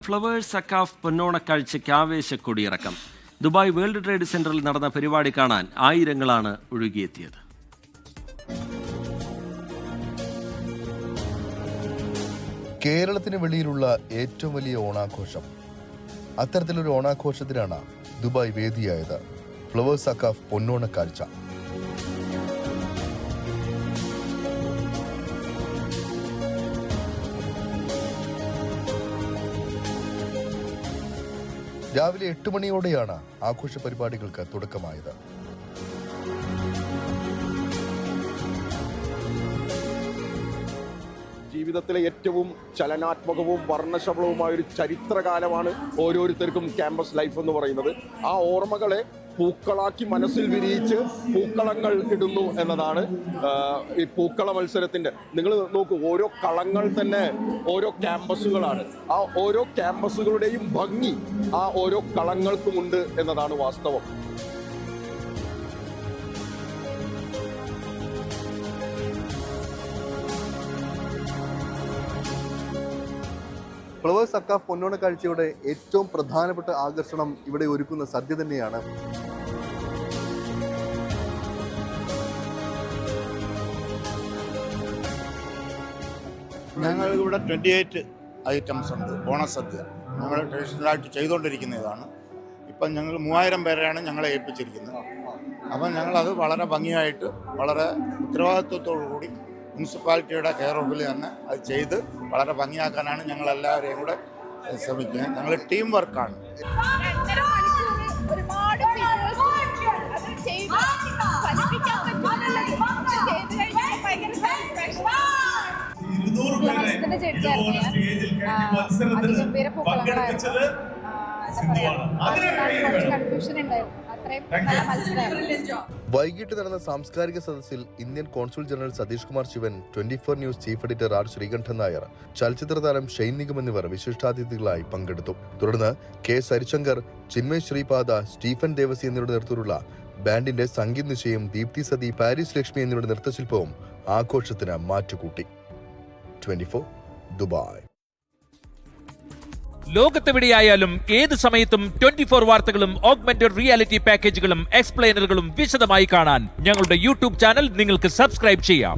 Flowers Sakkaf പൊന്നോണക്കാഴ്ചയ്ക്ക് ആവേശക്കൊടിയിറക്കം. Dubai world trade സെന്ററിൽ നടന്ന പരിപാടി കാണാൻ ആയിരങ്ങളാണ് ഒഴുകിയെത്തിയത്. കേരളത്തിന് വെളിയിലുള്ള ഏറ്റവും വലിയ ഓണാഘോഷം. അത്തരത്തിലൊരു ഓണാഘോഷത്തിനാണ് ദുബായ് വേദിയായത്. ഫ്ലവേഴ്സ് സക്കാഫ് പൊന്നോണക്കാഴ്ച. രാവിലെ 8 മണിയോടെയാണ് ആഘോഷ പരിപാടികൾക്ക് തുടക്കമായത്. ജീവിതത്തിലെ ഏറ്റവും ചലനാത്മകവും വർണ്ണശബളവുമായ ഒരു ചരിത്രകാലമാണ് ഓരോരുത്തർക്കും ക്യാമ്പസ് ലൈഫ് എന്ന് പറയുന്നത്. ആ ഓർമ്മകളെ പൂക്കളാക്കി മനസ്സിൽ വിരിയിച്ച് പൂക്കളങ്ങൾ ഇടുന്നു എന്നതാണ് ഈ പൂക്കള മത്സരത്തിൻ്റെ. നിങ്ങൾ നോക്കൂ, ഓരോ കളങ്ങൾ തന്നെ ഓരോ ക്യാമ്പസുകളാണ്. ആ ഓരോ ക്യാമ്പസുകളുടെയും ഭംഗി ആ ഓരോ കളങ്ങൾക്കുമുണ്ട് എന്നതാണ് വാസ്തവം. ഫ്ലവേഴ്സ് സക്കാഫ് പൊന്നോണക്കാഴ്ചയുടെ ഏറ്റവും പ്രധാനപ്പെട്ട ആകർഷണം ഇവിടെ ഒരുക്കുന്ന സദ്യ തന്നെയാണ്. ഞങ്ങളിവിടെ 28 ഐറ്റംസ് ഉണ്ട് ഓണസദ്യ. ഞങ്ങൾ ട്രഡീഷണലായിട്ട് ചെയ്തുകൊണ്ടിരിക്കുന്ന ഇതാണ്. ഇപ്പം ഞങ്ങൾ 3000 പേരെയാണ് ഞങ്ങളെ ഏൽപ്പിച്ചിരിക്കുന്നത്. അപ്പം ഞങ്ങളത് വളരെ ഭംഗിയായിട്ട് വളരെ ഉത്തരവാദിത്വത്തോടു കൂടി മുനിസിപ്പാലിറ്റിയുടെ കെയർ ഓഫിൽ തന്നെ അത് ചെയ്ത് വളരെ ഭംഗിയാക്കാനാണ് ഞങ്ങളെല്ലാവരെയും കൂടെ ശ്രമിക്കുന്നത്. ഞങ്ങൾ ടീം വർക്കാണ്. വൈകിട്ട് നടന്ന സാംസ്കാരിക സദസ്സിൽ Indian consul general Satheesh Kumar Sivan, 24 news chief editor R Sreekantan Nair, ചലച്ചിത്ര താരം ഷൈൻ നിഗം എന്നിവർ വിശിഷ്ടാതിഥികളായി പങ്കെടുത്തു. തുടർന്ന് കെ സരിശങ്കർ, ചിന്മയ് ശ്രീപാദ, സ്റ്റീഫൻ ദേവസി എന്നിവരുടെ നേതൃത്വത്തിലുള്ള ബാൻഡിന്റെ സംഗീത നിശയും ദീപ്തി സതി, പാരീസ് ലക്ഷ്മി എന്നിവരുടെ നൃത്തശില്പവും ആഘോഷത്തിന് മാറ്റുകൂട്ടി. 24 ദുബായ്. ലോകത്തെവിടെയായാലും ഏത് സമയത്തും 24 വാർത്തകളും ഓഗ്മെന്റഡ് റിയാലിറ്റി പാക്കേജുകളും എക്സ്പ്ലെയിനറുകളും വിശദമായി കാണാൻ ഞങ്ങളുടെ യൂട്യൂബ് ചാനൽ നിങ്ങൾക്ക് സബ്സ്ക്രൈബ് ചെയ്യാം.